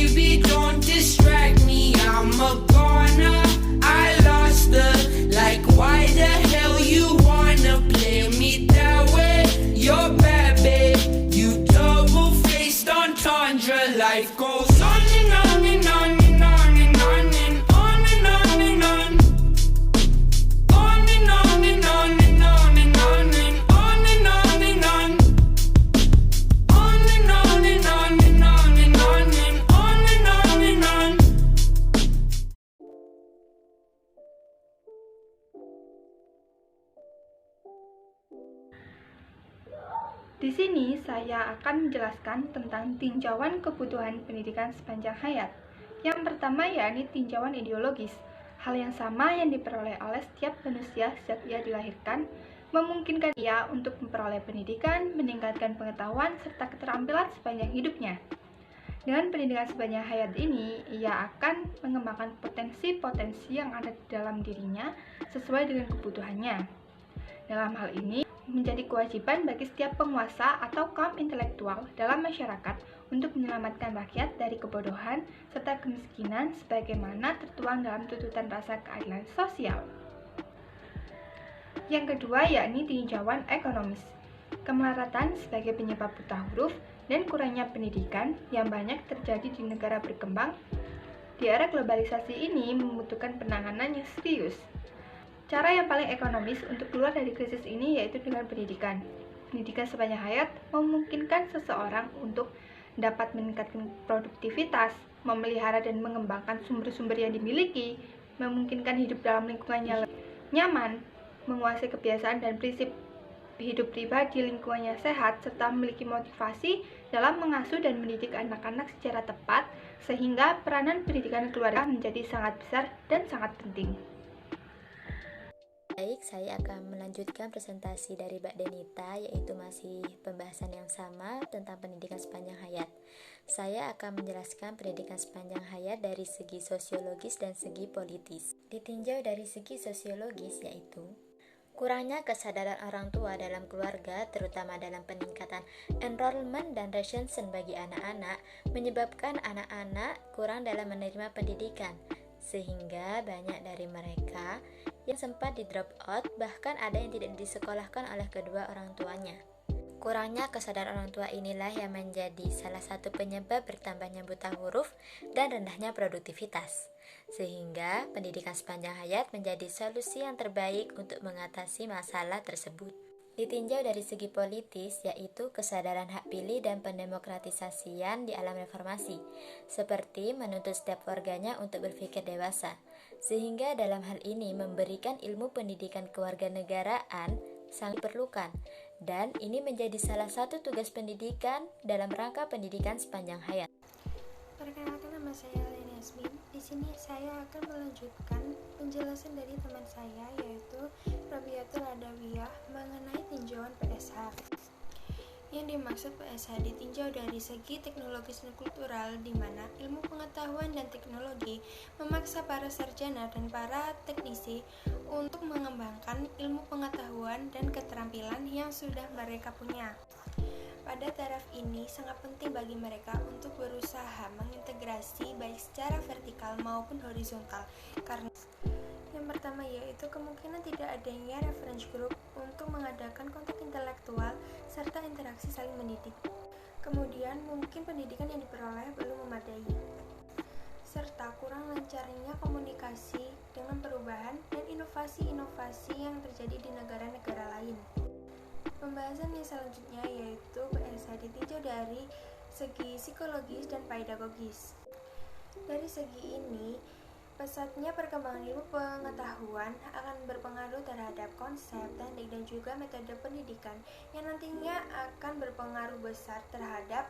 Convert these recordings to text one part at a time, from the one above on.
baby, don't distract me. I'm a goner, I lost her. Like, why the hell you wanna play me that way? You're bad, babe. You double-faced entendre. Life goes on and on and on and on and on and on and on and on. On and on and on and on and on and on and on and on. On and on and on and on and on and on and on and on. Di sini saya akan menjelaskan tentang tinjauan kebutuhan pendidikan sepanjang hayat. Yang pertama yakni tinjauan ideologis. Hal yang sama yang diperoleh oleh setiap manusia sejak ia dilahirkan, memungkinkan ia untuk memperoleh pendidikan, meningkatkan pengetahuan, serta keterampilan sepanjang hidupnya. Dengan pendidikan sepanjang hayat ini, ia akan mengembangkan potensi-potensi yang ada di dalam dirinya sesuai dengan kebutuhannya. Dalam hal ini, menjadi kewajiban bagi setiap penguasa atau kaum intelektual dalam masyarakat untuk menyelamatkan rakyat dari kebodohan serta kemiskinan sebagaimana tertuang dalam tuntutan rasa keadilan sosial. Yang kedua yakni tinjauan ekonomis. Kemelaratan sebagai penyebab buta huruf dan kurangnya pendidikan yang banyak terjadi di negara berkembang di era globalisasi ini membutuhkan penanganan yang serius. Cara yang paling ekonomis untuk keluar dari krisis ini yaitu dengan pendidikan. Pendidikan sepanjang hayat memungkinkan seseorang untuk dapat meningkatkan produktivitas, memelihara dan mengembangkan sumber-sumber yang dimiliki, memungkinkan hidup dalam lingkungan yang nyaman, menguasai kebiasaan dan prinsip hidup pribadi lingkungannya sehat, serta memiliki motivasi dalam mengasuh dan mendidik anak-anak secara tepat, sehingga peranan pendidikan keluarga menjadi sangat besar dan sangat penting. Baik, saya akan melanjutkan presentasi dari Mbak Denita, yaitu masih pembahasan yang sama tentang pendidikan sepanjang hayat. Saya akan menjelaskan pendidikan sepanjang hayat dari segi sosiologis dan segi politis. Ditinjau dari segi sosiologis, yaitu kurangnya kesadaran orang tua dalam keluarga, terutama dalam peningkatan enrollment dan retention bagi anak-anak, menyebabkan anak-anak kurang dalam menerima pendidikan, sehingga banyak dari mereka yang sempat di drop out, bahkan ada yang tidak disekolahkan oleh kedua orang tuanya. Kurangnya kesadaran orang tua inilah yang menjadi salah satu penyebab bertambahnya buta huruf dan rendahnya produktivitas. Sehingga pendidikan sepanjang hayat menjadi solusi yang terbaik untuk mengatasi masalah tersebut. Ditinjau dari segi politis, yaitu kesadaran hak pilih dan pendemokratisasian di alam reformasi, seperti menuntut setiap warganya untuk berpikir dewasa, sehingga dalam hal ini memberikan ilmu pendidikan kewarganegaraan sangat diperlukan, dan ini menjadi salah satu tugas pendidikan dalam rangka pendidikan sepanjang hayat. Perkenalkan, nama saya Leni Yasmin. Di sini saya akan melanjutkan penjelasan dari teman saya yaitu Rabiatul Adawiyah mengenai tinjauan PSH. Yang dimaksud PSH ditinjau dari segi teknologis dan kultural, di mana ilmu pengetahuan dan teknologi memaksa para sarjana dan para teknisi untuk mengembangkan ilmu pengetahuan dan keterampilan yang sudah mereka punya. Pada taraf ini sangat penting bagi mereka untuk berusaha mengintegrasi baik secara vertikal maupun horizontal, karena yang pertama yaitu kemungkinan tidak adanya reference group untuk mengadakan kontak intelektual serta interaksi saling mendidik. Kemudian mungkin pendidikan yang diperoleh belum memadai, serta kurang lancarnya komunikasi dengan perubahan dan inovasi-inovasi yang terjadi di negara-negara lain. Pembahasan yang selanjutnya yaitu PSH ditinjau dari segi psikologis dan pedagogis. Dari segi ini, pesatnya perkembangan ilmu pengetahuan akan berpengaruh terhadap konsep, teknik, dan juga metode pendidikan yang nantinya akan berpengaruh besar terhadap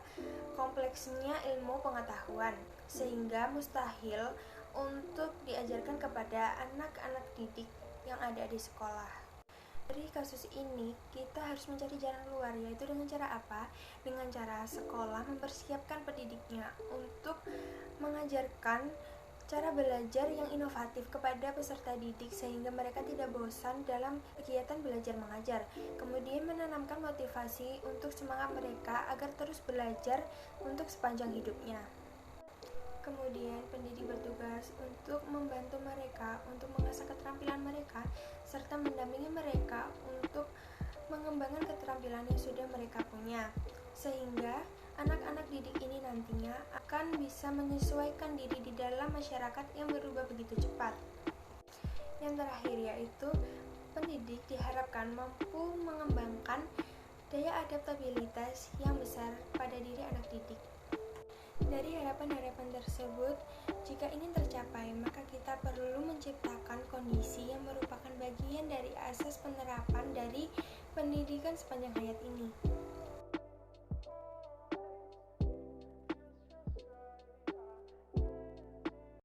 kompleksnya ilmu pengetahuan, sehingga mustahil untuk diajarkan kepada anak-anak didik yang ada di sekolah. Dari kasus ini, kita harus mencari jalan keluar, yaitu dengan cara apa? Dengan cara sekolah mempersiapkan pendidiknya untuk mengajarkan cara belajar yang inovatif kepada peserta didik sehingga mereka tidak bosan dalam kegiatan belajar mengajar. Kemudian menanamkan motivasi untuk semangat mereka agar terus belajar untuk sepanjang hidupnya. Kemudian pendidik bertugas untuk membantu mereka untuk mengasah keterampilan mereka serta mendampingi mereka untuk mengembangkan keterampilan yang sudah mereka punya, sehingga anak-anak didik ini nantinya akan bisa menyesuaikan diri di dalam masyarakat yang berubah begitu cepat. Yang terakhir yaitu pendidik diharapkan mampu mengembangkan daya adaptabilitas yang besar pada diri anak didik. Dari harapan-harapan tersebut, jika ingin tercapai, maka kita perlu menciptakan kondisi yang merupakan bagian dari asas penerapan dari pendidikan sepanjang hayat ini.